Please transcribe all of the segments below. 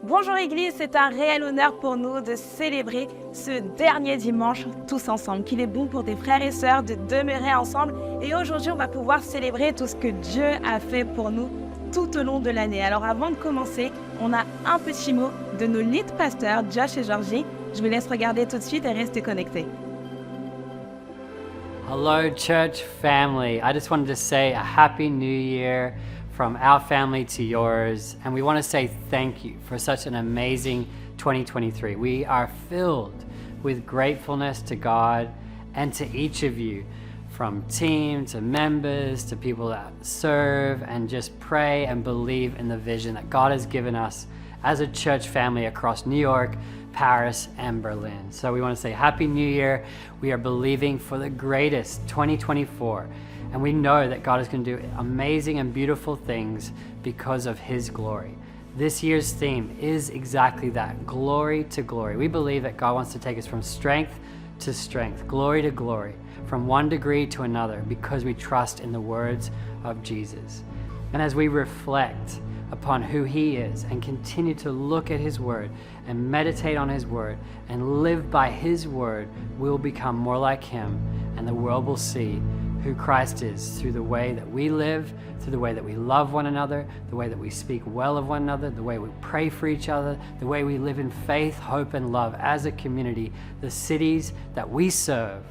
Bonjour Église, c'est un réel honneur pour nous de célébrer ce dernier dimanche tous ensemble. Qu'il est bon pour des frères et sœurs de demeurer ensemble. Et aujourd'hui, on va pouvoir célébrer tout ce que Dieu a fait pour nous tout au long de l'année. Alors avant de commencer, on a un petit mot de nos lead pasteurs, Josh et Georgie. Je vous laisse regarder tout de suite et rester connectés. Hello, church family. I just wanted to say a happy new year from our family to yours. And we want to say thank you for such an amazing 2023. We are filled with gratefulness to God and to each of you, from team to members to people that serve and just pray and believe in the vision that God has given us as a church family across New York, Paris, and Berlin. So we want to say Happy New Year. We are believing for the greatest 2024. And we know that God is going to do amazing and beautiful things because of His glory. This year's theme is exactly that, glory to glory. We believe that God wants to take us from strength to strength, glory to glory, from one degree to another, because we trust in the words of Jesus. And as we reflect upon who He is and continue to look at His word and meditate on His word and live by His word, we'll become more like Him, and the world will see who Christ is through the way that we live, through the way that we love one another, the way that we speak well of one another, the way we pray for each other, the way we live in faith, hope, and love as a community. The cities that we serve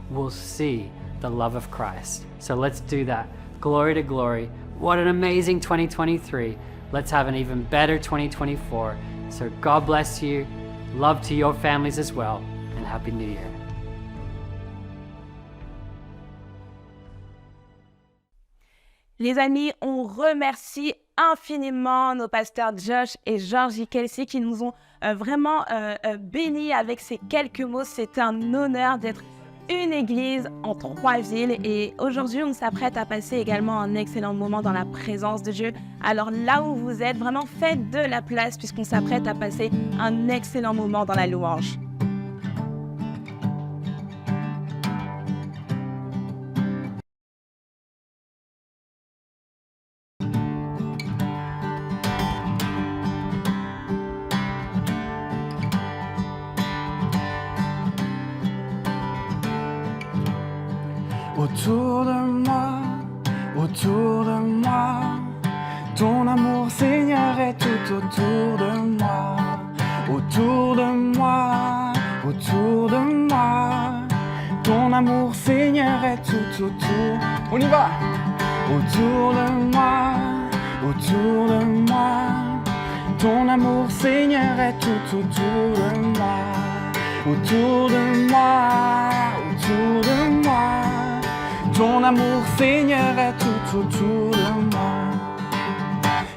will see the love of Christ. So let's do that. Glory to glory. What an amazing 2023. Let's have an even better 2024. So God bless you. Love to your families as well. And Happy New Year. Les amis, on remercie infiniment nos pasteurs Josh et Georgie Kelsey qui nous ont vraiment bénis avec ces quelques mots. C'est un honneur d'être une église en 3 villes et aujourd'hui on s'apprête à passer également un excellent moment dans la présence de Dieu. Alors là où vous êtes, vraiment faites de la place puisqu'on s'apprête à passer un excellent moment dans la louange. Autour de moi, ton amour Seigneur est tout autour de moi. autour de moi, autour de moi. Ton amour, Seigneur, est tout autour. On y va! Autour de moi, autour de moi. Ton amour, Seigneur, est tout autour de moi. Autour de moi, autour de moi. Ton amour, Seigneur, est tout autour de moi.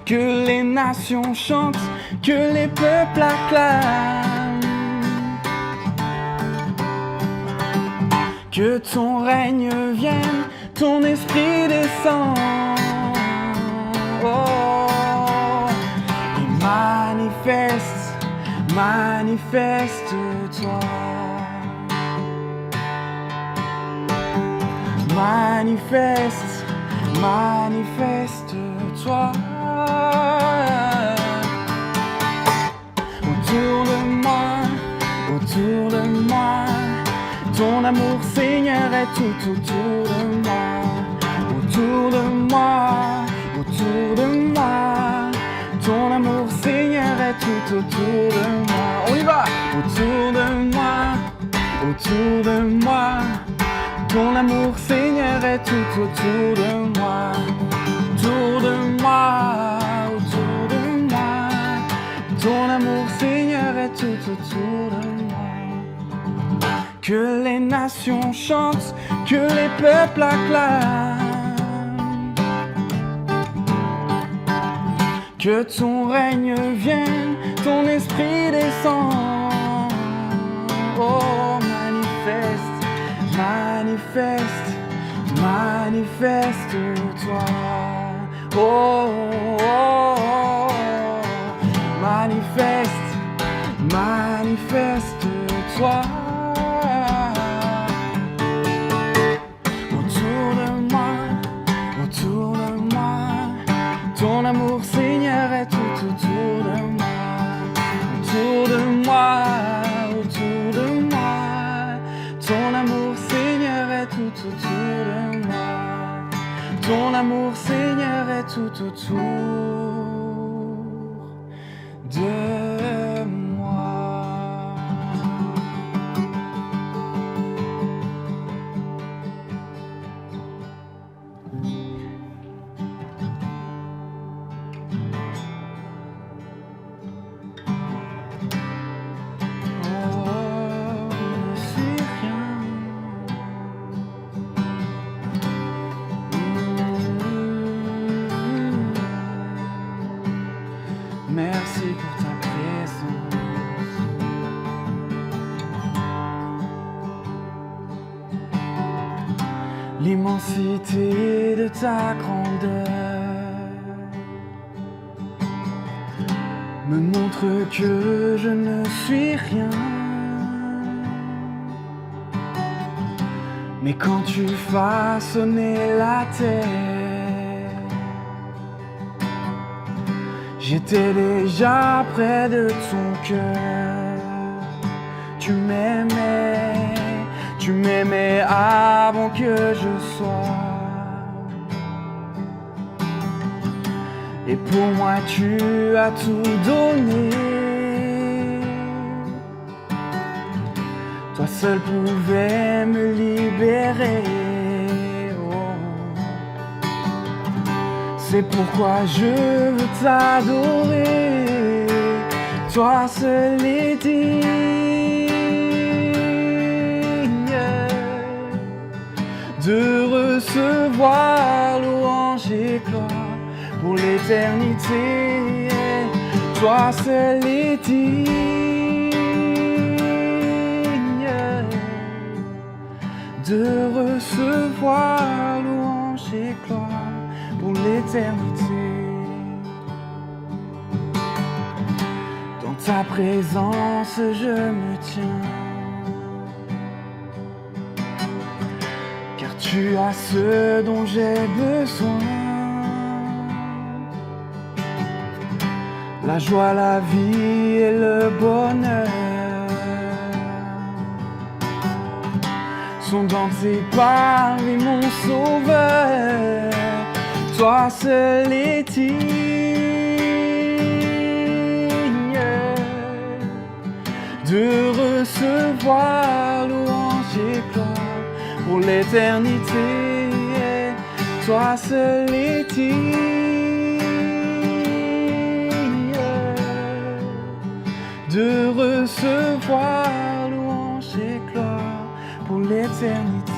Que les nations chantent, que les peuples acclament. Que ton règne vienne, ton esprit descend. Oh, et manifeste, manifeste-toi. Manifeste, manifeste-toi. Autour de moi, autour de moi. Ton amour, Seigneur, est tout autour de moi. Autour de moi, autour de moi. Ton amour, Seigneur, est tout autour de moi. On y va! Autour de moi, autour de moi. Ton amour, Seigneur, est tout autour de moi. Autour de moi, autour de moi. Ton amour, Seigneur, est tout autour de moi. Que les nations chantent, que les peuples acclament. Que ton règne vienne, ton esprit descend. Oh, manifeste, manifeste, manifeste-toi. Oh, oh, oh, manifeste, manifeste-toi. Ton amour, Seigneur, est tout autour de moi. Autour de moi, autour de moi. Ton amour, Seigneur, est tout autour de moi. Ton amour, Seigneur, est tout autour de moi. Merci pour ta présence. L'immensité de ta grandeur me montre que je ne suis rien. Mais quand tu façonnais la terre, j'étais déjà près de ton cœur. Tu m'aimais avant que je sois. Et pour moi tu as tout donné. Toi seul pouvais me libérer. C'est pourquoi je veux t'adorer, toi seul est digne de recevoir louange et gloire pour l'éternité. Toi seul est digne de recevoir louange et gloire pour l'éternité. Dans ta présence je me tiens, car tu as ce dont j'ai besoin. La joie, la vie et le bonheur sont dans tes pas, oui, mon sauveur. Toi seul est digne de recevoir louange et gloire pour l'éternité. Toi seul est digne de recevoir louange et gloire pour l'éternité.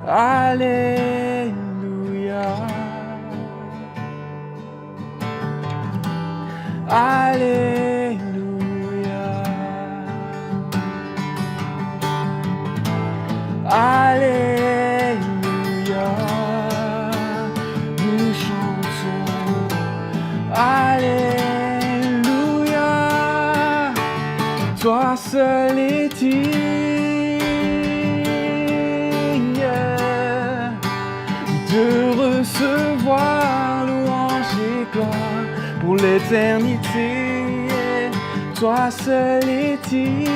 Alléluia. Alléluia. Alléluia. Nous chantons. Alléluia. Toi seul est digne de recevoir louange et gloire pour l'éternité. Toi seul est digne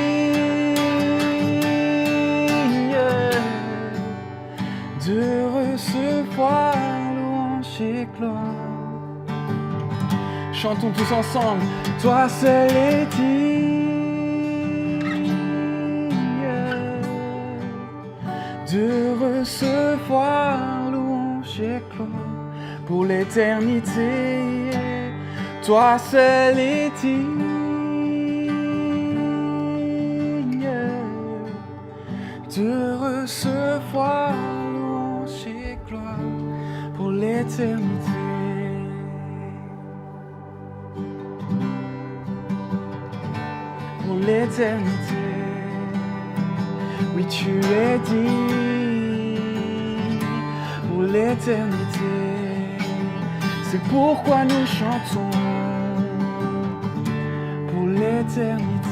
de recevoir louange et gloire. Chantons tous ensemble. Toi seul est digne de recevoir louange et gloire pour l'éternité. Toi seul est digne de recevoir louange et gloire pour l'éternité. Pour l'éternité. Oui, tu es digne pour l'éternité. C'est pourquoi nous chantons pour l'éternité.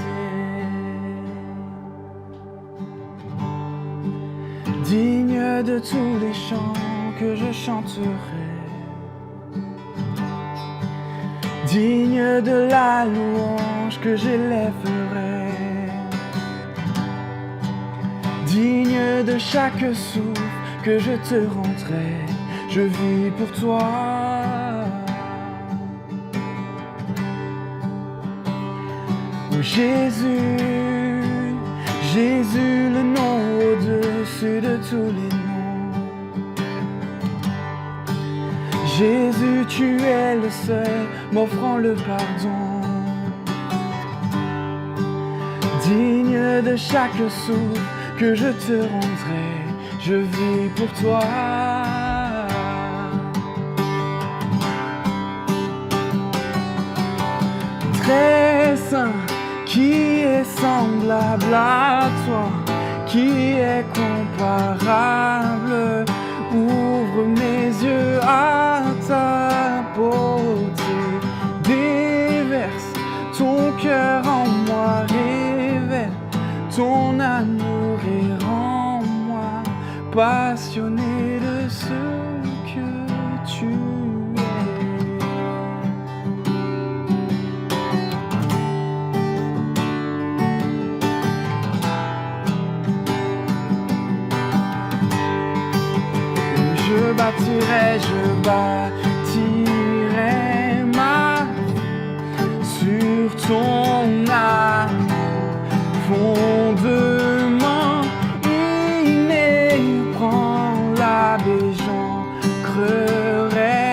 Digne de tous les chants que je chanterai, digne de la louange que j'élèverai, digne de chaque souffle que je te rendrai. Je vis pour toi. Oh Jésus, Jésus, le nom au-dessus de tous les noms. Jésus, tu es le seul m'offrant le pardon. Digne de chaque souffle que je te rendrai, je vis pour toi. Très saint, qui est semblable à toi, qui est comparable. Ouvre mes yeux à ta beauté, déverse ton cœur en moi, révèle ton amour et rends-moi passionné de ce que tu es. Je bâtirai ma vie sur ton amour, fondement inébranlable, et j'ancrerai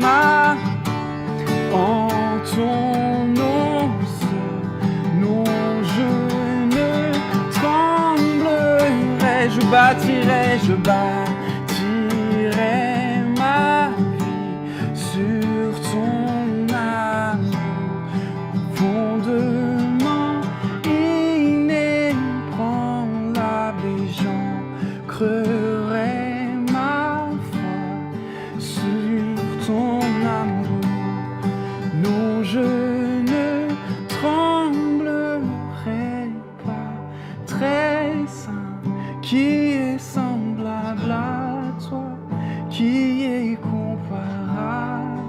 ma vie en ton nom seul. Non, je ne tremblerai. Je bâtirai ma vie sur ton amour, fondement inébranlable, et j'ancrerai ma foi sur ton amour. Non, je ne tremblerai pas. Très saint, qui est semblable à toi, qui est comparable.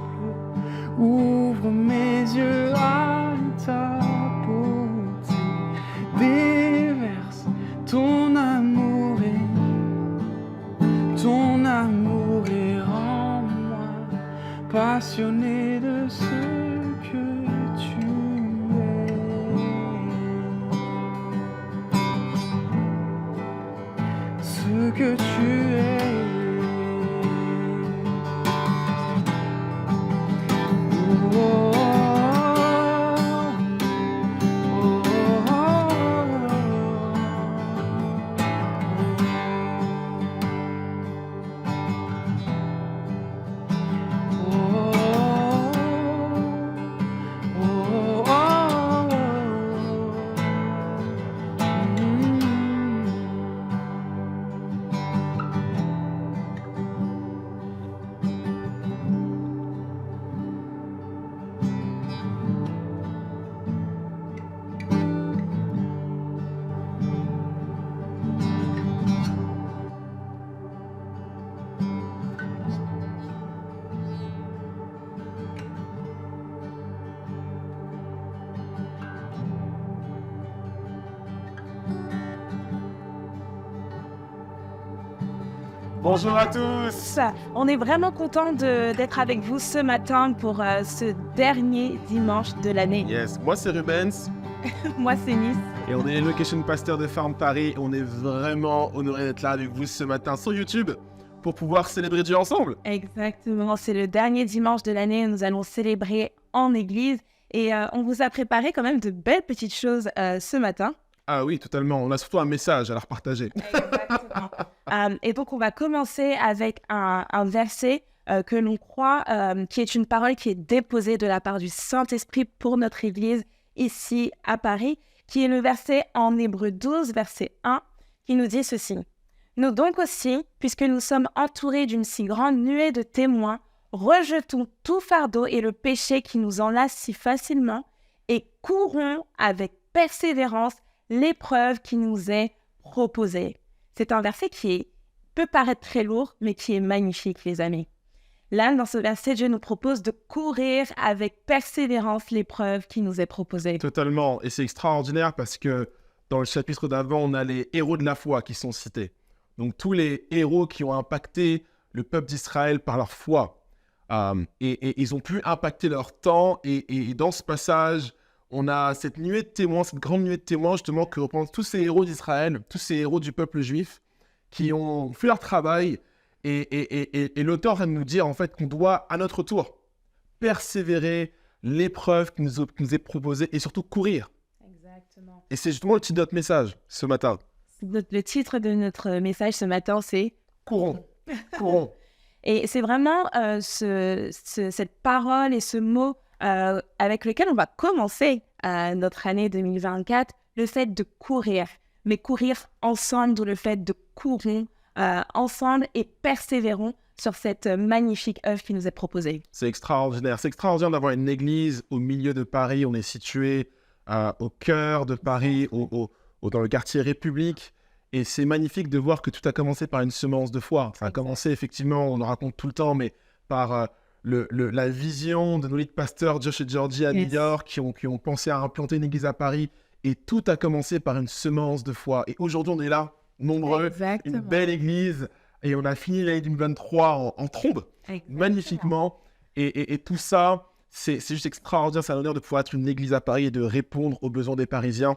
Ouvre mes yeux à ta beauté, déverse ton amour et rends-moi passionné de ce que tu que tu es. Oh, Bonjour à tous. On est vraiment content d'être avec vous ce matin pour ce dernier dimanche de l'année. Yes, moi c'est Rubens Moi, c'est Nice. et on est les Location Pasteur de Farm Paris. On est vraiment honoré d'être là avec vous ce matin sur YouTube pour pouvoir célébrer Dieu ensemble. Exactement, c'est le dernier dimanche de l'année. Nous allons célébrer en église et on vous a préparé quand même de belles petites choses ce matin. Ah oui, totalement. On a surtout un message à leur partager. Exactement. Et donc, on va commencer avec un verset que l'on croit, qui est une parole qui est déposée de la part du Saint-Esprit pour notre Église ici à Paris, qui est le verset en Hébreux 12, verset 1, qui nous dit ceci. « Nous donc aussi, puisque nous sommes entourés d'une si grande nuée de témoins, rejetons tout fardeau et le péché qui nous enlace si facilement et courons avec persévérance l'épreuve qui nous est proposée. » C'est un verset qui peut paraître très lourd, mais qui est magnifique, les amis. Là, dans ce verset, Dieu nous propose de courir avec persévérance l'épreuve qui nous est proposée. Totalement. Et c'est extraordinaire parce que dans le chapitre d'avant, on a les héros de la foi qui sont cités. Donc tous les héros qui ont impacté le peuple d'Israël par leur foi. Et ils ont pu impacter leur temps. Et dans ce passage, on a cette nuée de témoins, cette grande nuée de témoins justement que représentent tous ces héros d'Israël, tous ces héros du peuple juif qui ont fait leur travail. Et l'auteur vient de nous dire en fait qu'on doit à notre tour persévérer l'épreuve qui nous est proposée et surtout courir. Exactement. Et c'est justement le titre de notre message ce matin. Le titre de notre message ce matin, c'est « Courons, courons ». Et c'est vraiment cette parole et ce mot avec lequel on va commencer notre année 2024, le fait de courir, mais courir ensemble, d'où le fait de courir ensemble et persévérons sur cette magnifique œuvre qui nous est proposée. C'est extraordinaire. C'est extraordinaire d'avoir une église au milieu de Paris. On est situé au cœur de Paris, dans le quartier République. Et c'est magnifique de voir que tout a commencé par une semence de foi. Ça a commencé effectivement, on le raconte tout le temps, mais par la vision de nos lead pasteurs Josh et Georgie à New York qui ont pensé à implanter une église à Paris. Et tout a commencé par une semence de foi. Et aujourd'hui, on est là, nombreux, Exactement. une belle église. Et on a fini l'année 2023 en trombe, magnifiquement. Et tout ça, c'est juste extraordinaire. C'est un honneur de pouvoir être une église à Paris et de répondre aux besoins des Parisiens.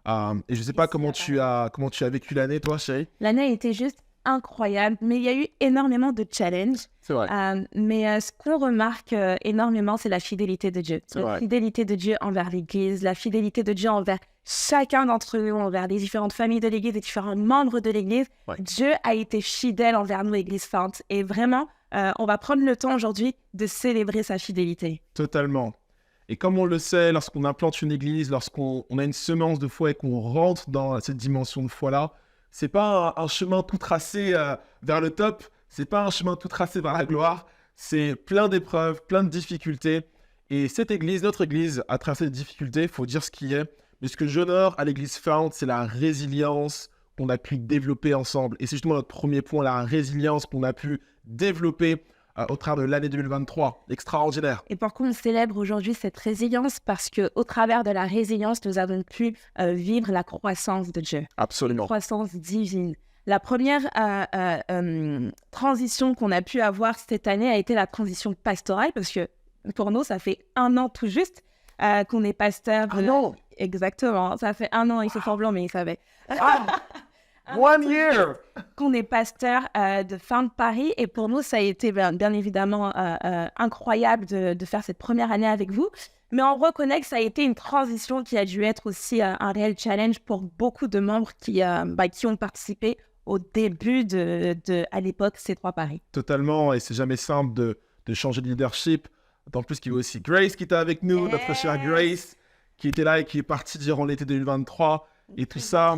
Et je ne sais pas comment tu as vécu l'année, toi, chérie. L'année a été juste incroyable, mais il y a eu énormément de challenges. C'est vrai. Mais ce qu'on remarque énormément, c'est la fidélité de Dieu. C'est La vrai. fidélité de Dieu envers l'Église, la fidélité de Dieu envers chacun d'entre nous, envers les différentes familles de l'Église, les différents membres de l'Église. Ouais. Dieu a été fidèle envers nous, Église Sainte. Et vraiment, on va prendre le temps aujourd'hui de célébrer sa fidélité. Totalement. Et comme on le sait, lorsqu'on implante une église, lorsqu'on a une semence de foi et qu'on rentre dans cette dimension de foi-là, c'est pas un chemin tout tracé vers le top, c'est pas un chemin tout tracé vers la gloire, c'est plein d'épreuves, plein de difficultés. Et cette église, notre église, a traversé des difficultés, il faut dire ce qui est. Mais ce que j'honore à l'église Found, c'est la résilience qu'on a pu développer ensemble. Et c'est justement notre premier point, la résilience qu'on a pu développer au travers de l'année 2023. Extraordinaire. Et pourquoi on célèbre aujourd'hui cette résilience? Parce qu'au travers de la résilience, nous avons pu vivre la croissance de Dieu. Absolument. Croissance divine. La première transition qu'on a pu avoir cette année a été la transition pastorale, parce que pour nous, ça fait 1 an tout juste qu'on est pasteur. Ah non. Exactement, ça fait 1 an, il fait semblant, mais il savait. 1 year! qu'on est pasteur de Found Paris. Et pour nous, ça a été bien évidemment incroyable de faire cette première année avec vous. Mais on reconnaît que ça a été une transition qui a dû être aussi un réel challenge pour beaucoup de membres qui ont participé au début à l'époque C3 Paris. Totalement, et c'est jamais simple de changer de leadership. D'autant plus qu'il y a aussi Grace qui était avec nous, notre chère Grace, qui était là et qui est partie durant l'été 2023. Et tout ça,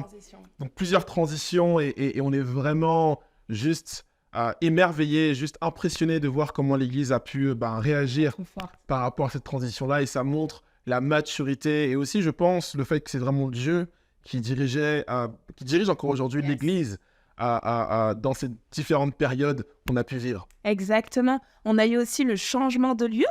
donc plusieurs transitions et on est vraiment juste émerveillés, juste impressionnés de voir comment l'Église a pu réagir par rapport à cette transition-là et ça montre la maturité et aussi, je pense, le fait que c'est vraiment Dieu qui dirige encore aujourd'hui l'Église dans ces différentes périodes qu'on a pu vivre. Exactement. On a eu aussi le changement de lieu.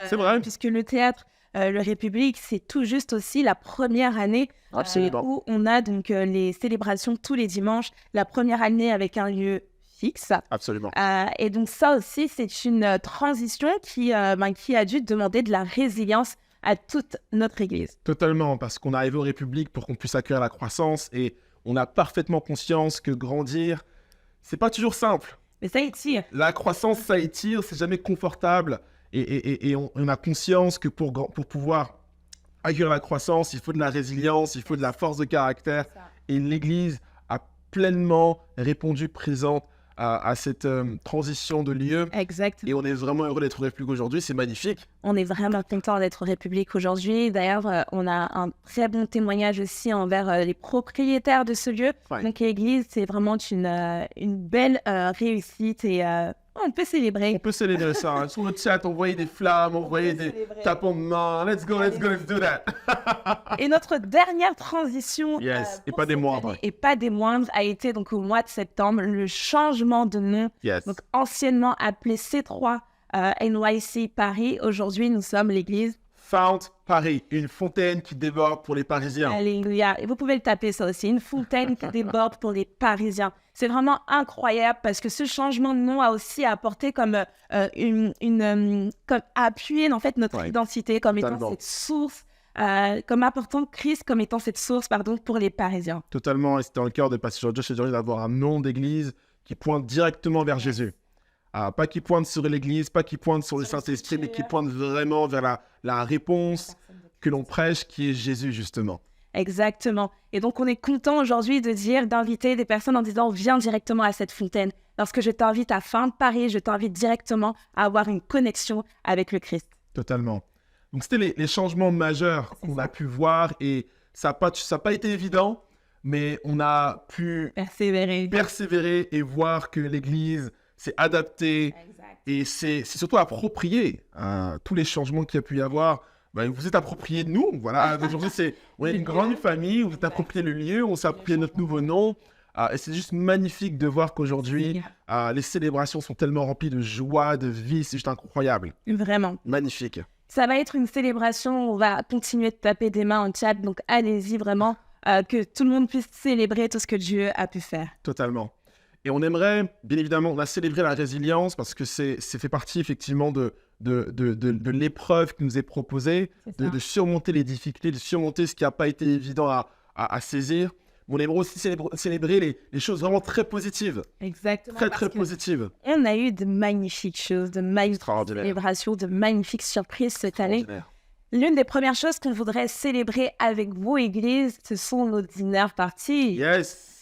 C'est vrai. Puisque le théâtre Le République, c'est tout juste aussi la première année où on a donc les célébrations tous les dimanches, la première année avec un lieu fixe. Absolument. Et donc ça aussi, c'est une transition qui a dû demander de la résilience à toute notre Église. Totalement, parce qu'on est arrivé au République pour qu'on puisse accueillir la croissance et on a parfaitement conscience que grandir, c'est pas toujours simple. Mais ça étire. La croissance, ça étire, c'est jamais confortable. Et on a conscience que pour pouvoir accueillir la croissance, il faut de la résilience, il faut de la force de caractère. Et l'Église a pleinement répondu présente à cette transition de lieu. Exactement. Et on est vraiment heureux d'être au République aujourd'hui, c'est magnifique. On est vraiment content d'être au République aujourd'hui. D'ailleurs, on a un très bon témoignage aussi envers les propriétaires de ce lieu. Ouais. Donc l'Église, c'est vraiment une belle réussite et on peut célébrer. On peut célébrer ça. Hein. Sur le chat, envoyer des flammes, envoyer des tapons de main. Let's go, let's do that. Et notre dernière transition, Yes, et pour pas des cette moindres. année, et pas des moindres, a été donc au mois de septembre, le changement de nom. Yes. Donc anciennement appelé C3 NYC Paris. Aujourd'hui, nous sommes l'église. Found Paris, une fontaine qui déborde pour les Parisiens. Alléluia. Et vous pouvez le taper ça aussi, une fontaine qui déborde pour les Parisiens. C'est vraiment incroyable parce que ce changement de nom a aussi apporté comme comme appuyer en fait notre identité comme étant cette source, comme apportant Christ comme étant cette source pour les Parisiens. Totalement, et c'était dans le cœur de Pasteur Josh et Jory d'avoir un nom d'église qui pointe directement vers Jésus. Pas qui pointe sur l'église, pas qui pointe sur le Saint-Esprit, mais qui pointe vraiment vers la réponse que l'on prêche, qui est Jésus, justement. Exactement. Et donc, on est content aujourd'hui d'inviter des personnes en disant, viens directement à cette fontaine. Lorsque je t'invite à Found Paris, je t'invite directement à avoir une connexion avec le Christ. Totalement. Donc, c'était les changements majeurs qu'on a pu voir et ça n'a pas été évident, mais on a pu persévérer et voir que l'Église s'est adaptée et c'est surtout approprié tous les changements qu'il y a pu y avoir. Vous êtes approprié de nous, voilà. Aujourd'hui, on est une grande famille, vous êtes approprié le lieu, on s'est approprié notre nouveau nom. Et c'est juste magnifique de voir qu'aujourd'hui, les célébrations sont tellement remplies de joie, de vie, c'est juste incroyable. Vraiment. Magnifique. Ça va être une célébration, on va continuer de taper des mains en chat, donc allez-y vraiment, que tout le monde puisse célébrer tout ce que Dieu a pu faire. Totalement. Et on aimerait, bien évidemment, on a célébré la résilience parce que c'est fait partie effectivement de l'épreuve qui nous est proposée, de surmonter les difficultés, de surmonter ce qui n'a pas été évident à saisir. On aimerait aussi célébrer les choses vraiment très positives. Exactement. Très positives. On a eu de magnifiques choses, de magnifiques célébrations, de magnifiques surprises cette année. L'une des premières choses qu'on voudrait célébrer avec vous, Église, ce sont nos dinner parties. Yes.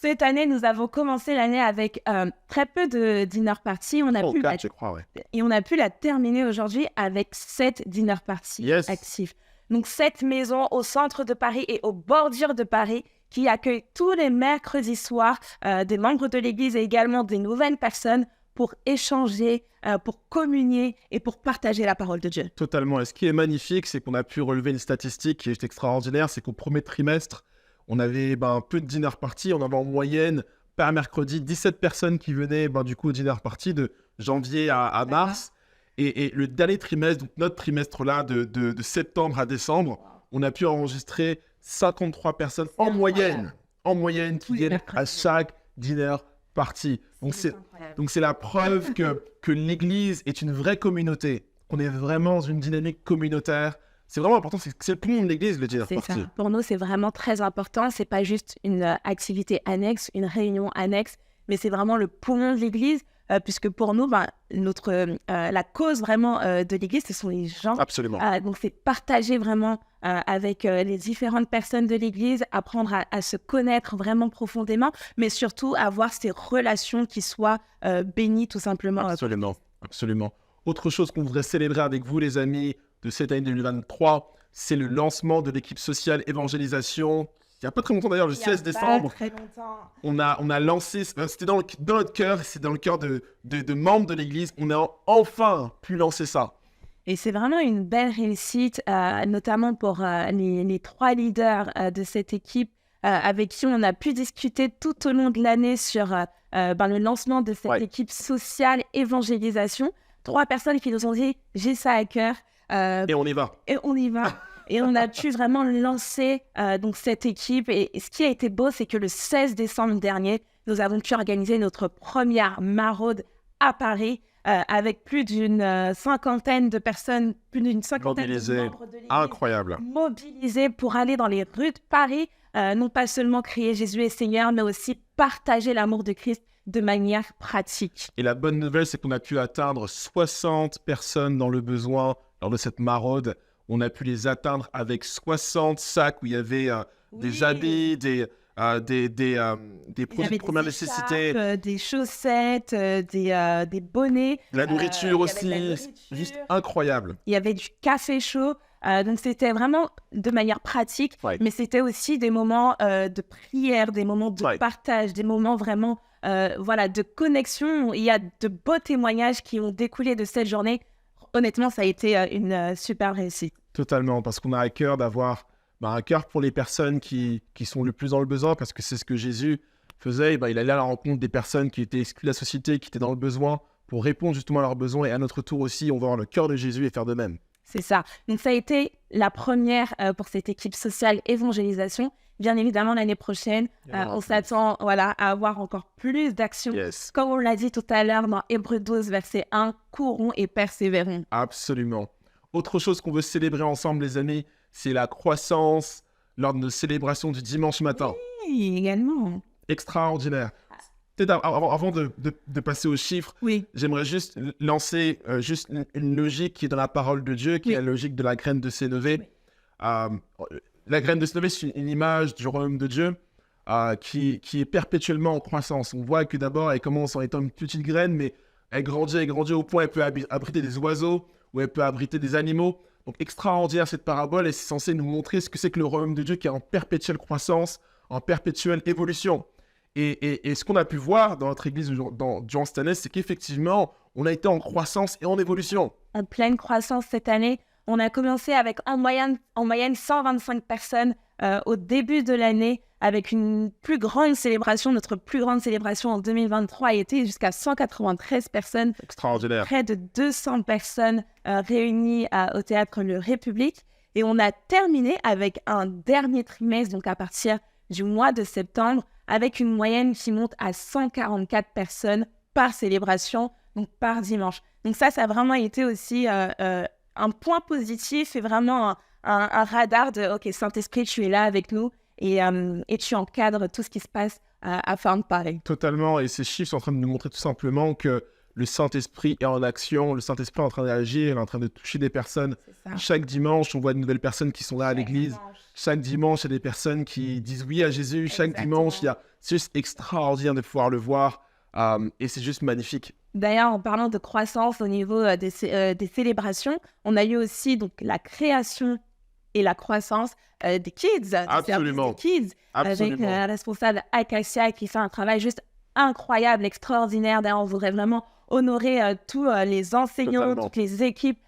Cette année, nous avons commencé l'année avec très peu de dinner parties. Je crois, ouais. Et on a pu la terminer aujourd'hui avec 7 dinner parties actifs. Donc, 7 maisons au centre de Paris et aux bordures de Paris qui accueillent tous les mercredis soirs des membres de l'Église et également des nouvelles personnes pour échanger, pour communier et pour partager la parole de Dieu. Totalement. Et ce qui est magnifique, c'est qu'on a pu relever une statistique qui est extraordinaire, c'est qu'au premier trimestre, on avait peu de dinner party, on avait en moyenne par mercredi 17 personnes qui venaient du coup au dinner party de janvier à mars. Et le dernier trimestre, donc notre trimestre là de septembre à décembre, on a pu enregistrer 53 personnes en moyenne qui viennent à chaque dinner party. Donc c'est la preuve que l'Église est une vraie communauté, qu'on est vraiment dans une dynamique communautaire c'est vraiment important, c'est le poumon de l'église, le dinner C'est ça. party. Pour nous, c'est vraiment très important. C'est pas juste une activité annexe, une réunion annexe, mais c'est vraiment le poumon de l'Église, puisque pour nous, la cause vraiment de l'Église, ce sont les gens. Absolument. Donc, c'est partager vraiment avec les différentes personnes de l'Église, apprendre à se connaître vraiment profondément, mais surtout avoir ces relations qui soient bénies, tout simplement. Absolument, absolument. Autre chose qu'on voudrait célébrer avec vous, les amis, de cette année 2023, c'est le lancement de l'équipe sociale évangélisation. Il n'y a pas très longtemps d'ailleurs, le 16 décembre. Très longtemps. On a lancé, c'était dans notre cœur, c'est dans le cœur de membres de l'église. On a enfin pu lancer ça. Et c'est vraiment une belle réussite, notamment pour les 3 leaders de cette équipe avec qui on a pu discuter tout au long de l'année sur le lancement de cette équipe sociale évangélisation. 3 personnes qui nous ont dit « j'ai ça à cœur ». Et on y va. Et on y va. Et on a pu vraiment lancer donc cette équipe. Et ce qui a été beau, c'est que le 16 décembre dernier, nous avons pu organiser notre première maraude à Paris avec plus d'une cinquantaine de personnes, plus d'une cinquantaine de membres de l'église Incroyable. mobilisés pour aller dans les rues de Paris, non pas seulement crier Jésus est Seigneur, mais aussi partager l'amour de Christ de manière pratique. Et la bonne nouvelle, c'est qu'on a pu atteindre 60 personnes dans le besoin lors de cette maraude. On a pu les atteindre avec 60 sacs où il y avait des habits, des produits de première nécessité. Des chaussettes, des bonnets. De la nourriture aussi. Juste incroyable. Il y avait du café chaud. Donc, c'était vraiment de manière pratique, mais c'était aussi des moments de prière, des moments de partage, des moments vraiment de connexion. Il y a de beaux témoignages qui ont découlé de cette journée. Honnêtement, ça a été une super réussite. Totalement, parce qu'on a à cœur d'avoir un cœur pour les personnes qui sont le plus dans le besoin, parce que c'est ce que Jésus faisait. Il allait à la rencontre des personnes qui étaient exclues de la société, qui étaient dans le besoin, pour répondre justement à leurs besoins. Et à notre tour aussi, on va avoir le cœur de Jésus et faire de même. C'est ça. Donc, ça a été la première pour cette équipe sociale évangélisation. Bien évidemment, l'année prochaine, on s'attend à avoir encore plus d'actions. Yes. Comme on l'a dit tout à l'heure dans Hébreux 12, verset 1, courons et persévérons. Absolument. Autre chose qu'on veut célébrer ensemble, les amis, c'est la croissance lors de nos célébrations du dimanche matin. Oui, également. Extraordinaire. Peut-être avant de passer aux chiffres, j'aimerais juste lancer juste une logique qui est dans la parole de Dieu, qui est la logique de la graine de sénévé. La graine de sénévé, c'est une image du royaume de Dieu qui est perpétuellement en croissance. On voit que d'abord, elle commence en étant une petite graine, mais elle grandit au point où elle peut abriter des oiseaux, où elle peut abriter des animaux. Donc, extraordinaire cette parabole, et c'est censé nous montrer ce que c'est que le royaume de Dieu qui est en perpétuelle croissance, en perpétuelle évolution. Et ce qu'on a pu voir dans notre église durant cette année, c'est qu'effectivement, on a été en croissance et en évolution. En pleine croissance cette année. On a commencé avec en moyenne 125 personnes au début de l'année, avec une plus grande célébration. Notre plus grande célébration en 2023 a été jusqu'à 193 personnes. Extraordinaire. Près de 200 personnes réunies au Théâtre Le République. Et on a terminé avec un dernier trimestre, donc à partir du mois de septembre, avec une moyenne qui monte à 144 personnes par célébration, donc par dimanche. Donc ça a vraiment été aussi un point positif et vraiment un radar de « Ok, Saint-Esprit, tu es là avec nous et tu encadres tout ce qui se passe à Farm Paris. » Totalement, et ces chiffres sont en train de nous montrer tout simplement que le Saint-Esprit est en action, le Saint-Esprit est en train d'agir, il est en train de toucher des personnes. Chaque dimanche, on voit de nouvelles personnes qui sont là à l'église. Chaque dimanche, il y a des personnes qui disent oui à Jésus. Chaque dimanche, c'est juste extraordinaire de pouvoir le voir et c'est juste magnifique. D'ailleurs, en parlant de croissance au niveau des célébrations, on a eu aussi donc, la création et la croissance des kids, Absolument. des kids, avec la responsable Acacia qui fait un travail juste incroyable, extraordinaire. D'ailleurs, on voudrait vraiment honorer tous les enseignants, toutes les équipes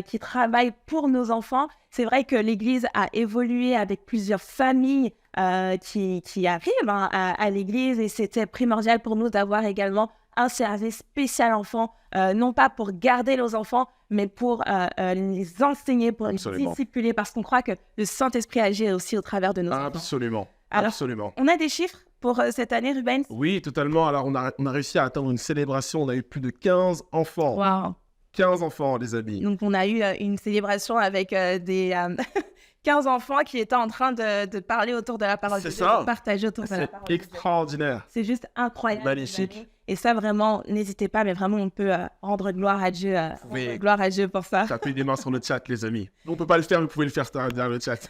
qui travaillent pour nos enfants. C'est vrai que l'Église a évolué avec plusieurs familles qui arrivent à l'Église et c'était primordial pour nous d'avoir également un service spécial enfants, non pas pour garder nos enfants, mais pour les enseigner, pour les discipuler, parce qu'on croit que le Saint-Esprit agit aussi au travers de nos enfants. Absolument. Alors, on a des chiffres pour cette année, Ruben? Oui, totalement. Alors, on a réussi à atteindre une célébration. On a eu plus de 15 enfants. Wow. 15 enfants, les amis. Donc, on a eu une célébration avec des 15 enfants qui étaient en train de parler autour de la parole de C'est Dieu, ça. de partager autour de la C'est parole de Dieu. extraordinaire. C'est juste incroyable. Magnifique. les amis. Et ça, vraiment, n'hésitez pas, mais vraiment, on peut rendre gloire à Dieu, Oui. rendre gloire à Dieu pour ça. Tapez des mains sur le chat, les amis. On ne peut pas le faire, mais vous pouvez le faire derrière le chat.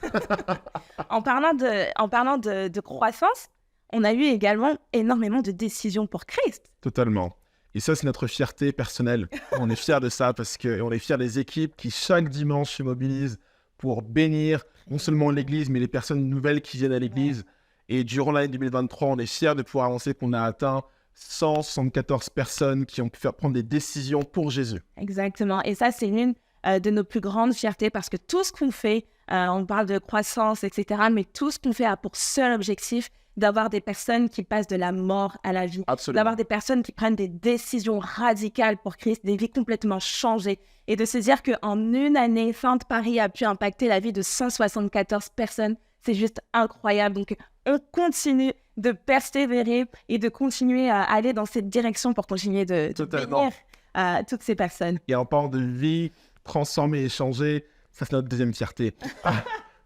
En parlant de croissance, on a eu également énormément de décisions pour Christ. Totalement. Et ça, c'est notre fierté personnelle. On est fiers de ça parce qu'on est fiers des équipes qui, chaque dimanche, se mobilisent pour bénir non seulement l'Église, mais les personnes nouvelles qui viennent à l'Église. Et durant l'année 2023, on est fiers de pouvoir annoncer qu'on a atteint 174 personnes qui ont pu faire prendre des décisions pour Jésus. Exactement. Et ça, c'est l'une de nos plus grandes fiertés parce que tout ce qu'on fait, on parle de croissance, etc., mais tout ce qu'on fait a pour seul objectif d'avoir des personnes qui passent de la mort à la vie, Absolument. d'avoir des personnes qui prennent des décisions radicales pour Christ, des vies complètement changées, et de se dire qu'en une année, Fin de Paris a pu impacter la vie de 174 personnes. C'est juste incroyable. Donc, on continue de persévérer et de continuer à aller dans cette direction pour continuer de Totalement. bénir toutes ces personnes. Et en parlant de vie transformée et changée, ça, c'est notre deuxième fierté.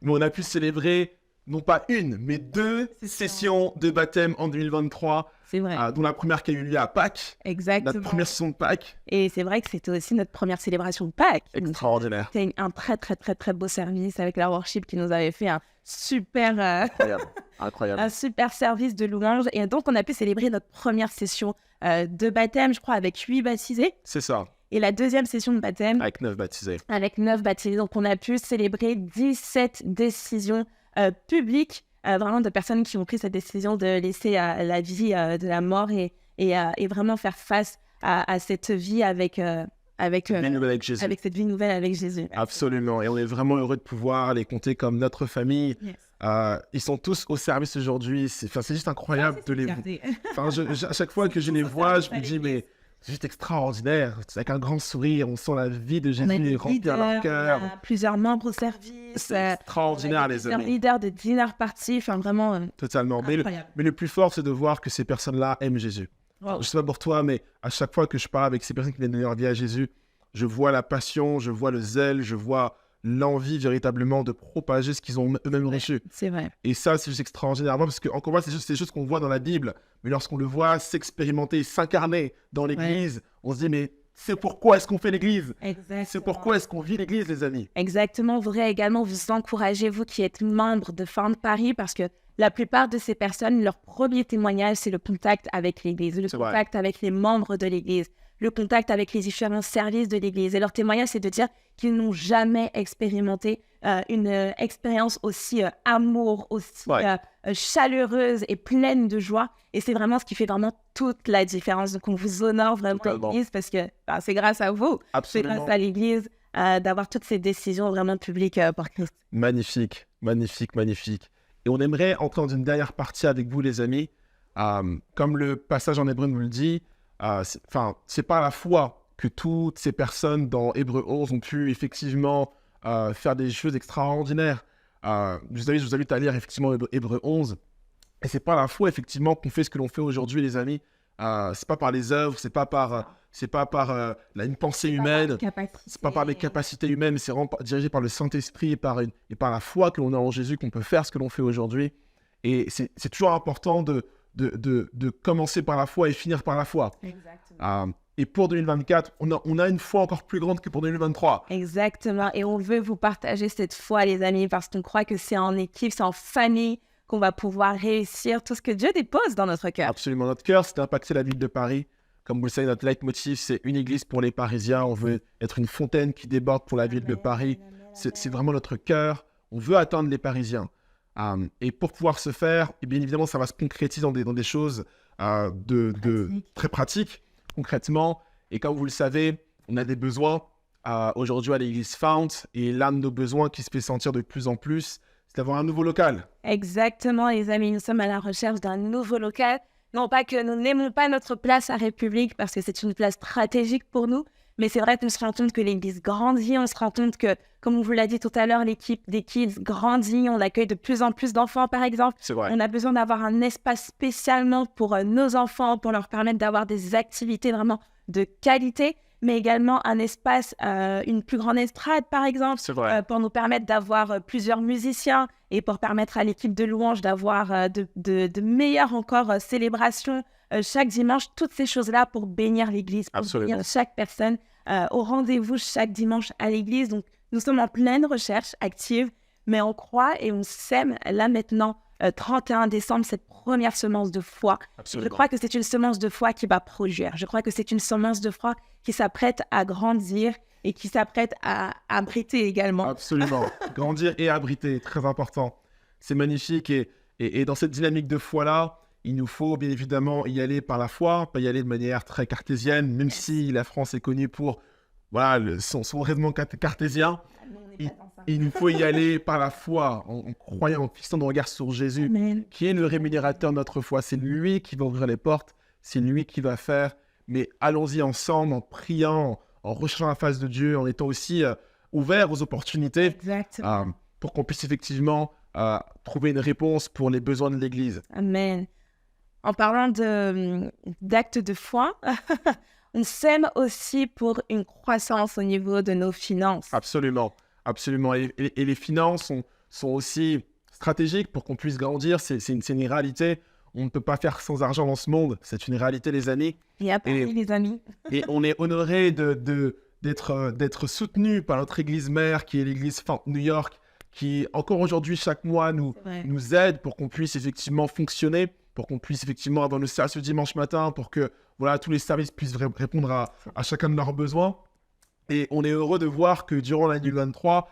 Mais on a pu célébrer non pas une, mais deux sessions de baptême en 2023, C'est vrai. dont la première qui a eu lieu à Pâques, Exactement. notre première session de Pâques. Et c'est vrai que c'était aussi notre première célébration de Pâques. Extraordinaire. C'était un très, très, très, très beau service avec la worship qui nous avait fait un super, Incroyable. Incroyable. un super service de louange. Et donc, on a pu célébrer notre première session de baptême, je crois, avec 8 baptisés. C'est ça, Et la deuxième session de baptême avec 9 baptisés. avec 9 baptisés. Donc, on a pu célébrer 17 décisions publiques, vraiment de personnes qui ont pris cette décision de laisser la vie de la mort et vraiment faire face à cette vie avec Bien nouvelle avec Jésus. cette vie nouvelle avec Jésus. Absolument. Et on est vraiment heureux de pouvoir les compter comme notre famille. Yes. Ils sont tous au service aujourd'hui. C'est juste incroyable de les voir. Enfin, à chaque fois que je les vois, je me dis, mais c'est juste extraordinaire. C'est avec un grand sourire, on sent la vie de On a Jésus des remplir leur leaders, cœur. on a plusieurs membres au service. C'est extraordinaire, les Plusieurs amis. leaders de dinner party. Enfin, vraiment Totalement. incroyable. Mais le plus fort, c'est de voir que ces personnes-là aiment Jésus. Wow. Je sais pas pour toi, mais à chaque fois que je parle avec ces personnes qui viennent donner leur vie à Jésus, je vois la passion, je vois le zèle, je vois l'envie véritablement de propager ce qu'ils ont eux-mêmes reçu. C'est vrai. Et ça, c'est juste extraordinaire. Parce que, encore une fois, c'est juste des choses qu'on voit dans la Bible. Mais lorsqu'on le voit s'expérimenter, s'incarner dans l'Église, on se dit, mais c'est pourquoi est-ce qu'on fait l'Église? Exactement. C'est pourquoi est-ce qu'on vit l'Église, les amis? Exactement. Je voudrais également vous encourager, vous qui êtes membres de Fin de Paris, parce que la plupart de ces personnes, leur premier témoignage, c'est le contact avec l'Église, le C'est vrai. contact avec les membres de l'Église, le contact avec les différents services de l'Église. Et leur témoignage, c'est de dire qu'ils n'ont jamais expérimenté une expérience aussi amour, aussi Ouais. chaleureuse et pleine de joie. Et c'est vraiment ce qui fait vraiment toute la différence. Donc, on vous honore vraiment à Totalement. l'Église parce que c'est grâce à vous, c'est Absolument. grâce à l'Église d'avoir toutes ces décisions vraiment publiques pour Christ. Magnifique, magnifique, magnifique. Et on aimerait entrer dans une dernière partie avec vous, les amis. Comme le passage en Hébreu nous le dit, c'est par la foi que toutes ces personnes dans Hébreu 11 ont pu effectivement faire des choses extraordinaires. Je vous invite à lire effectivement Hébreu 11. Et c'est par la foi effectivement qu'on fait ce que l'on fait aujourd'hui, les amis. C'est pas par les œuvres, c'est pas par une pensée humaine. C'est pas par les capacités humaines, mais c'est vraiment dirigé par le Saint-Esprit et par la foi que l'on a en Jésus qu'on peut faire ce que l'on fait aujourd'hui. Et c'est toujours important de commencer par la foi et finir par la foi. Exactement. Et pour 2024, on a une foi encore plus grande que pour 2023. Exactement. Et on veut vous partager cette foi, les amis, parce qu'on croit que c'est en équipe, c'est en famille qu'on va pouvoir réussir tout ce que Dieu dépose dans notre cœur. Absolument. Notre cœur, c'est d'impacter la ville de Paris. Comme vous le savez, notre leitmotiv, c'est une église pour les Parisiens. On veut être une fontaine qui déborde pour la ville de Paris. C'est vraiment notre cœur. On veut atteindre les Parisiens. Et pour pouvoir se faire, et bien évidemment, ça va se concrétiser dans des choses très pratiques, concrètement. Et comme vous le savez, on a des besoins aujourd'hui à l'église Fount. Et l'un de nos besoins qui se fait sentir de plus en plus, c'est d'avoir un nouveau local. Exactement, les amis. Nous sommes à la recherche d'un nouveau local. Non pas que nous n'aimons pas notre place à République, parce que c'est une place stratégique pour nous, mais c'est vrai qu'on se rend compte que l'église grandit, on se rend compte que, comme on vous l'a dit tout à l'heure, l'équipe des kids grandit, on accueille de plus en plus d'enfants, par exemple. C'est vrai. On a besoin d'avoir un espace spécialement pour nos enfants, pour leur permettre d'avoir des activités vraiment de qualité. mais également un espace, une plus grande estrade, par exemple, C'est vrai. pour nous permettre d'avoir plusieurs musiciens et pour permettre à l'équipe de louange d'avoir de meilleures encore célébrations chaque dimanche. Toutes ces choses-là pour bénir l'Église, pour Absolument. bénir chaque personne au rendez-vous chaque dimanche à l'Église. Donc, nous sommes en pleine recherche active, mais on croit et on sème là maintenant, 31 décembre, cette première semence de foi. Absolument. Je crois que c'est une semence de foi qui va produire. Je crois que c'est une semence de foi qui s'apprête à grandir et qui s'apprête à abriter également. Absolument. Grandir et abriter, très important. C'est magnifique. Et dans cette dynamique de foi-là, il nous faut bien évidemment y aller par la foi, pas y aller de manière très cartésienne, même si la France est connue pour son raisonnement cartésien. Il nous faut y aller par la foi, en croyant, en fixant nos regards sur Jésus, Amen. qui est le rémunérateur de notre foi. C'est lui qui va ouvrir les portes, c'est lui qui va faire. Mais allons-y ensemble, en priant, en recherchant la face de Dieu, en étant aussi ouverts aux opportunités, Exactement. pour qu'on puisse effectivement trouver une réponse pour les besoins de l'Église. Amen. En parlant d'actes de foi, on sème aussi pour une croissance au niveau de nos finances. Absolument, absolument. Et les finances sont aussi stratégiques pour qu'on puisse grandir. C'est une réalité. On ne peut pas faire sans argent dans ce monde. C'est une réalité, les amis. Et à Paris, les amis. Et on est honoré d'être soutenu par notre église mère, qui est l'église Font New York, qui encore aujourd'hui, chaque mois, vrai. nous aide pour qu'on puisse effectivement fonctionner, pour qu'on puisse effectivement avoir le service le dimanche matin, pour que tous les services puissent répondre à chacun de leurs besoins. Et on est heureux de voir que durant l'année 2023,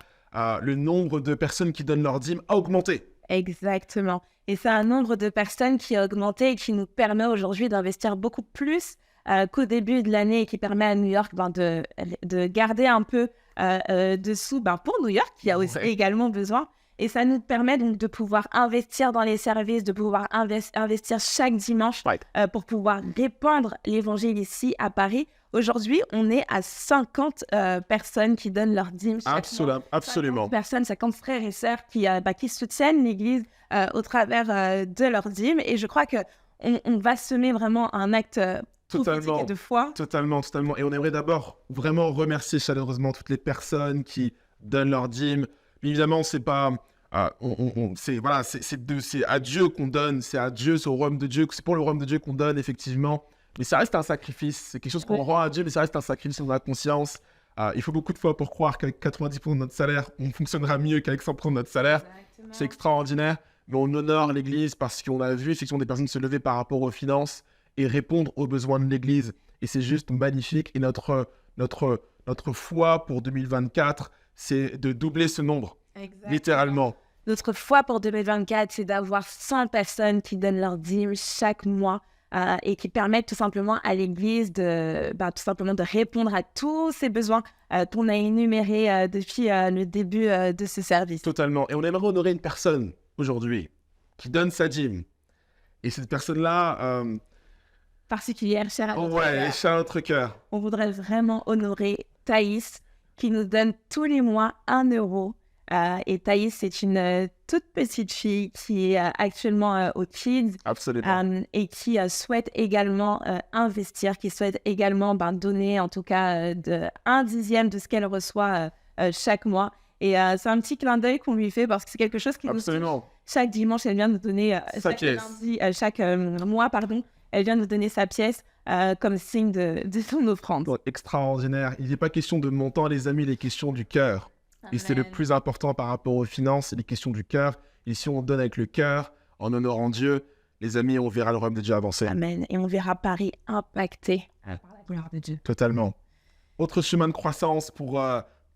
le nombre de personnes qui donnent leur dîme a augmenté. Exactement. Et c'est un nombre de personnes qui a augmenté et qui nous permet aujourd'hui d'investir beaucoup plus qu'au début de l'année et qui permet à New York de garder un peu de sous pour New York, qui a aussi également besoin. Et ça nous permet donc de pouvoir investir dans les services, de pouvoir investir chaque dimanche pour pouvoir répandre l'évangile ici à Paris. Aujourd'hui, on est à 50 personnes qui donnent leur dîme chaque mois. Absolument. 50 personnes, 50 frères et sœurs qui soutiennent l'Église au travers de leur dîme. Et je crois qu'on va semer vraiment un acte prophétique et de foi. Totalement. Et on aimerait d'abord vraiment remercier chaleureusement toutes les personnes qui donnent leur dîme. Évidemment, c'est pas... c'est à Dieu qu'on donne, c'est à Dieu, c'est au royaume de Dieu, c'est pour le royaume de Dieu qu'on donne, effectivement. Mais ça reste un sacrifice, c'est quelque chose qu'on rend à Dieu, mais ça reste un sacrifice, on a conscience. Il faut beaucoup de fois pour croire qu'avec 90% de notre salaire, on fonctionnera mieux qu'avec 100% de notre salaire. Exactement. C'est extraordinaire, mais on honore l'Église parce qu'on a vu effectivement des personnes se lever par rapport aux finances et répondre aux besoins de l'Église. Et c'est juste magnifique. Et notre foi pour 2024, c'est de doubler ce nombre, Exactement. littéralement. Notre foi pour 2024, c'est d'avoir 100 personnes qui donnent leur dîme chaque mois et qui permettent tout simplement à l'Église tout simplement de répondre à tous ces besoins qu'on a énumérés depuis le début de ce service. Totalement. Et on aimerait honorer une personne aujourd'hui qui donne sa dîme. Et cette personne-là, Particulière, chère à notre cœur. cher à notre cœur. On voudrait vraiment honorer Thaïs qui nous donne tous les mois 1 euro. Et Thaïs, c'est une toute petite fille qui est actuellement au Kids Absolument. et qui souhaite également investir, qui souhaite également donner en tout cas de 1/10 de ce qu'elle reçoit chaque mois. Et c'est un petit clin d'œil qu'on lui fait parce que c'est quelque chose qui nous touche. Absolument. Chaque dimanche, elle vient nous donner, chaque mois, elle vient nous donner sa pièce comme signe de son offrande. Donc, extraordinaire. Il n'est pas question de montant, les amis, il est question du cœur. Et c'est le plus important par rapport aux finances, c'est les questions du cœur. Et si on donne avec le cœur, en honorant Dieu, les amis, on verra le royaume de Dieu avancer. Amen. Et on verra Paris impacté par la gloire de Dieu. Totalement. Autre chemin de croissance pour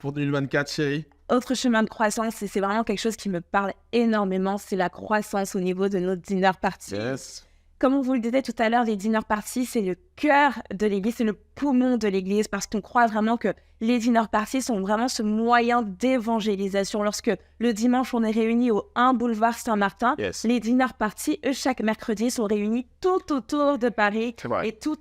2024, chérie? Autre chemin de croissance, et c'est vraiment quelque chose qui me parle énormément, c'est la croissance au niveau de nos dinner parties. Yes. Comme on vous le disait tout à l'heure, les dinner parties, c'est le cœur de l'Église, c'est le poumon de l'Église, parce qu'on croit vraiment que les dinner parties sont vraiment ce moyen d'évangélisation. Lorsque le dimanche, on est réunis au 1 boulevard Saint-Martin, Yes. les dinner parties, eux, chaque mercredi, sont réunis tout autour de Paris C'est vrai. et tout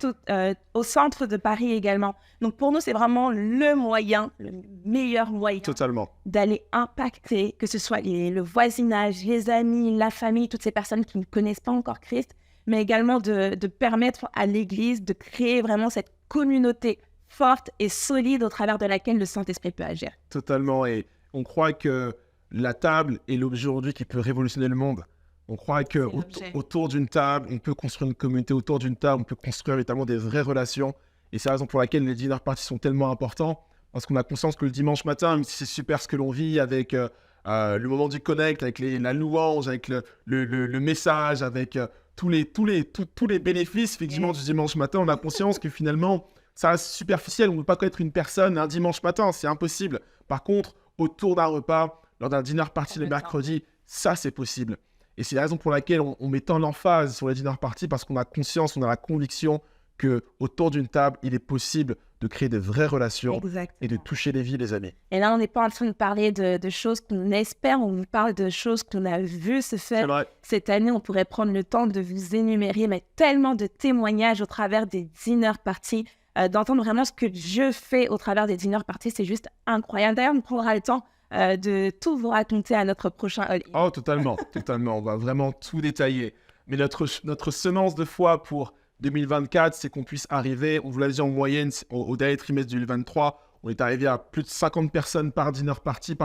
au centre de Paris également. Donc pour nous, c'est vraiment le moyen, le meilleur moyen Totalement. d'aller impacter, que ce soit le voisinage, les amis, la famille, toutes ces personnes qui ne connaissent pas encore Christ, mais également de permettre à l'Église de créer vraiment cette communauté forte et solide au travers de laquelle le Saint-Esprit peut agir. Totalement. Et on croit que la table est l'objet aujourd'hui qui peut révolutionner le monde. On croit que l'objet. autour d'une table, on peut construire une communauté. Autour d'une table, on peut construire véritablement des vraies relations. Et c'est la raison pour laquelle les dinner parties sont tellement importants. Parce qu'on a conscience que le dimanche matin, même si c'est super ce que l'on vit avec le moment du connect, avec la louange, avec le message, avec tous les bénéfices effectivement du dimanche matin, on a conscience que finalement, ça reste superficiel. On ne peut pas connaître une personne un dimanche matin, c'est impossible. Par contre, autour d'un repas, lors d'un dinner party le mercredi, ça c'est possible. Et c'est la raison pour laquelle on met tant l'emphase sur les dinner parties, parce qu'on a conscience, on a la conviction que autour d'une table, il est possible de créer de vraies relations et de toucher les vies, les amis. Et là, on n'est pas en train de parler de choses qu'on espère, on vous parle de choses qu'on a vues se C'est faire. vrai. Cette année, on pourrait prendre le temps de vous énumérer, mais tellement de témoignages au travers des dinner parties, d'entendre vraiment ce que Dieu fait au travers des dinner parties, c'est juste incroyable. D'ailleurs, on prendra le temps de tout vous raconter à notre prochain All In. Oh, totalement, totalement. On va vraiment tout détailler. Mais notre semence de foi pour 2024, c'est qu'on puisse arriver, on vous l'a dit en moyenne, au dernier trimestre 2023, on est arrivé à plus de 50 personnes par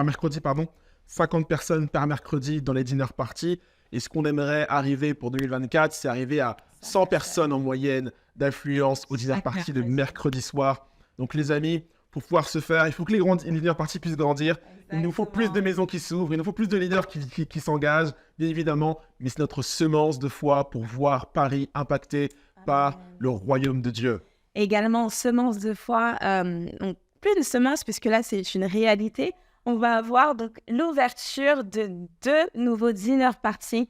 mercredi, 50 personnes par mercredi dans les dinner parties. Et ce qu'on aimerait arriver pour 2024, c'est arriver à 100 personnes en moyenne d'influence au dinner party de mercredi soir. Donc les amis, pour pouvoir se faire, il faut que les dinner parties puissent grandir. Il nous faut plus de maisons qui s'ouvrent, il nous faut plus de leaders qui s'engagent, bien évidemment. Mais c'est notre semence de foi pour voir Paris impacté par le royaume de Dieu. Également, semence de foi, donc plus de semences, puisque là, c'est une réalité. On va avoir donc l'ouverture de 2 nouveaux dinner parties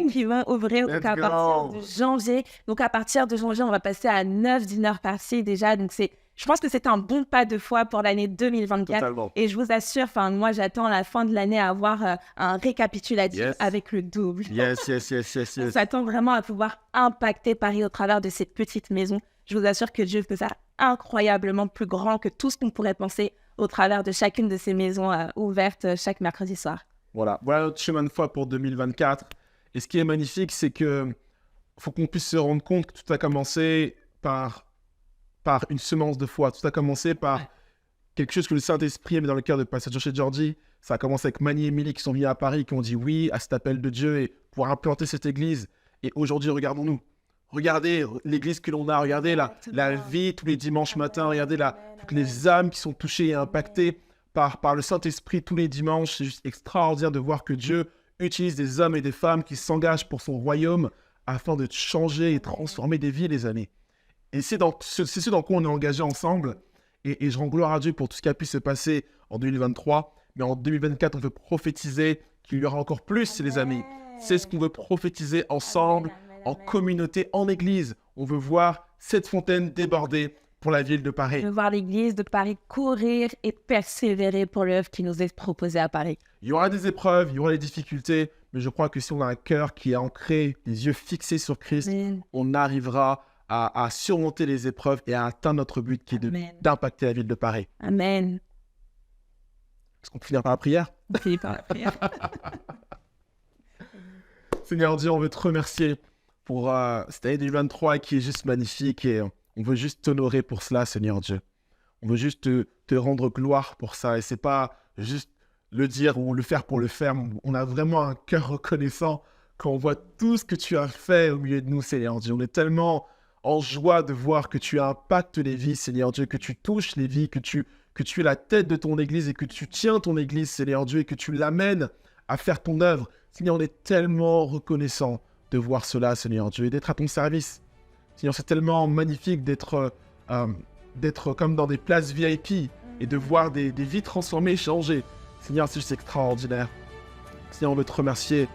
qui vont ouvrir donc, à partir de janvier. Donc, à partir de janvier, on va passer à 9 dinner parties déjà. Donc, je pense que c'est un bon pas de foi pour l'année 2024. Totalement. Et je vous assure, moi, j'attends la fin de l'année à avoir un récapitulatif Yes. avec le double. Yes. On s'attend vraiment à pouvoir impacter Paris au travers de ces petites maisons. Je vous assure que Dieu peut faire incroyablement plus grand que tout ce qu'on pourrait penser au travers de chacune de ces maisons ouvertes chaque mercredi soir. Voilà notre chemin de foi pour 2024. Et ce qui est magnifique, c'est que faut qu'on puisse se rendre compte que tout a commencé par une semence de foi. Tout a commencé par quelque chose que le Saint-Esprit a mis dans le cœur de Pasteur Josh et Georgie. Ça a commencé avec Mani et Emily qui sont venus à Paris, qui ont dit oui à cet appel de Dieu et pour implanter cette église. Et aujourd'hui, regardons-nous. Regardez l'église que l'on a, regardez la vie tous les dimanches matins, regardez toutes les âmes qui sont touchées et impactées par le Saint-Esprit tous les dimanches. C'est juste extraordinaire de voir que Dieu utilise des hommes et des femmes qui s'engagent pour son royaume afin de changer et transformer des vies, les amis. Et c'est ce dans quoi on est engagé ensemble. Et je rends gloire à Dieu pour tout ce qui a pu se passer en 2023. Mais en 2024, on veut prophétiser qu'il y aura encore plus, les amis. C'est ce qu'on veut prophétiser ensemble, en communauté, en église. On veut voir cette fontaine déborder pour la ville de Paris. Je veux voir l'église de Paris courir et persévérer pour l'œuvre qui nous est proposée à Paris. Il y aura des épreuves, il y aura des difficultés, mais je crois que si on a un cœur qui est ancré, les yeux fixés sur Christ, Amen. on arrivera à surmonter les épreuves et à atteindre notre but qui est Amen. d'impacter la ville de Paris. Amen. Est-ce qu'on peut finir par la prière? On finit par la prière. Seigneur Dieu, on veut te remercier pour cette année 2023 qui est juste magnifique et on veut juste t'honorer pour cela, Seigneur Dieu. On veut juste te rendre gloire pour ça et c'est pas juste le dire ou le faire pour le faire. On a vraiment un cœur reconnaissant quand on voit tout ce que tu as fait au milieu de nous, Seigneur Dieu. On est tellement en joie de voir que tu impactes les vies, Seigneur Dieu, que tu touches les vies, que tu es la tête de ton Église et que tu tiens ton Église, Seigneur Dieu, et que tu l'amènes à faire ton œuvre. Seigneur, on est tellement reconnaissant de voir cela, Seigneur Dieu, et d'être à ton service. Seigneur, c'est tellement magnifique d'être comme dans des places VIP et de voir des vies transformées, changées. Seigneur, c'est juste extraordinaire. Seigneur, on veut te remercier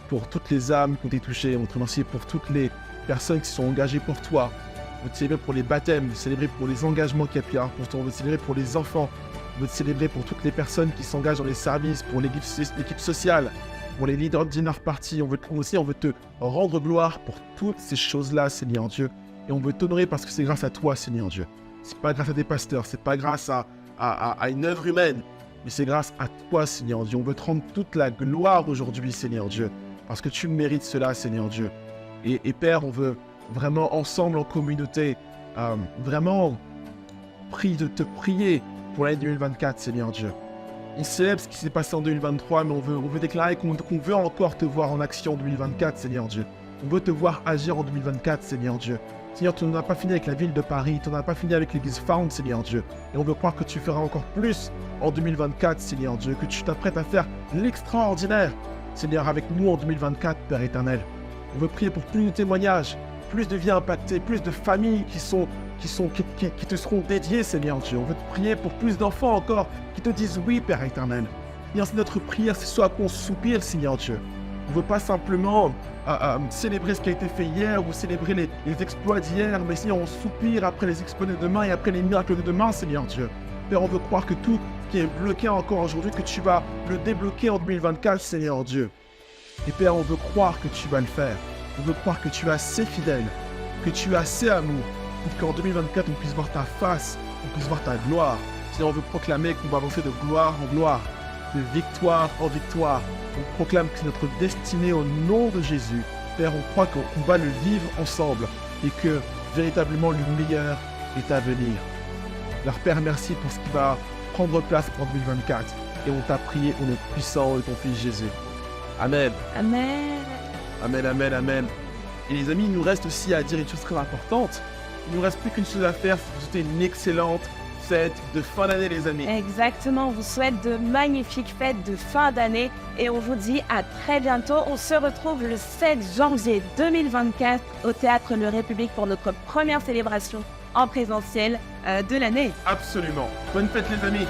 pour toutes les âmes qui ont été touchées. On veut te remercier pour toutes les personnes qui sont engagées pour toi. On veut te célébrer pour les baptêmes, on veut te célébrer pour les engagements qu'il y a pu avoir pour toi. On veut te célébrer pour les enfants. On veut te célébrer pour toutes les personnes qui s'engagent dans les services, pour l'équipe sociale, pour les leaders de dinner party. On veut te rendre gloire pour toutes ces choses-là, Seigneur Dieu. Et on veut t'honorer parce que c'est grâce à toi, Seigneur Dieu. C'est pas grâce à des pasteurs, c'est pas grâce à une œuvre humaine, mais c'est grâce à toi, Seigneur Dieu. On veut te rendre toute la gloire aujourd'hui, Seigneur Dieu, parce que tu mérites cela, Seigneur Dieu. Et Père, on veut vraiment ensemble en communauté, vraiment prie de te prier pour l'année 2024, Seigneur Dieu. On célèbre ce qui s'est passé en 2023, mais on veut déclarer qu'on veut encore te voir en action en 2024, Seigneur Dieu. On veut te voir agir en 2024, Seigneur Dieu. Seigneur, tu n'en as pas fini avec la ville de Paris, tu n'en as pas fini avec l'église Found, Seigneur Dieu. Et on veut croire que tu feras encore plus en 2024, Seigneur Dieu, que tu t'apprêtes à faire l'extraordinaire, Seigneur, avec nous en 2024, Père éternel. On veut prier pour plus de témoignages, plus de vies impactées, plus de familles qui te seront dédiées, Seigneur Dieu. On veut te prier pour plus d'enfants encore qui te disent oui, Père éternel. Seigneur, c'est notre prière, c'est ce à quoi on soupire, Seigneur Dieu. On ne veut pas simplement célébrer ce qui a été fait hier ou célébrer les exploits d'hier, mais Seigneur, on soupire après les exploits de demain et après les miracles de demain, Seigneur Dieu. Père, on veut croire que tout ce qui est bloqué encore aujourd'hui, que tu vas le débloquer en 2024, Seigneur Dieu. Et Père, on veut croire que tu vas le faire. On veut croire que tu es assez fidèle, que tu as assez amour, pour qu'en 2024, on puisse voir ta face, on puisse voir ta gloire. Seigneur, on veut proclamer qu'on va avancer de gloire en gloire, de victoire en victoire. On proclame que c'est notre destinée au nom de Jésus. Père, on croit qu'on va le vivre ensemble et que véritablement le meilleur est à venir. Alors Père, merci pour ce qui va prendre place en 2024. Et on t'a prié au nom puissant de ton Fils Jésus. Amen. Amen. Amen, amen, amen. Et les amis, il nous reste aussi à dire une chose très importante. Il ne nous reste plus qu'une chose à faire, c'est vous souhaiter une excellente fête de fin d'année, les amis. Exactement, on vous souhaite de magnifiques fêtes de fin d'année et on vous dit à très bientôt. On se retrouve le 7 janvier 2024 au Théâtre Le République pour notre première célébration en présentiel de l'année. Absolument. Bonne fête, les amis.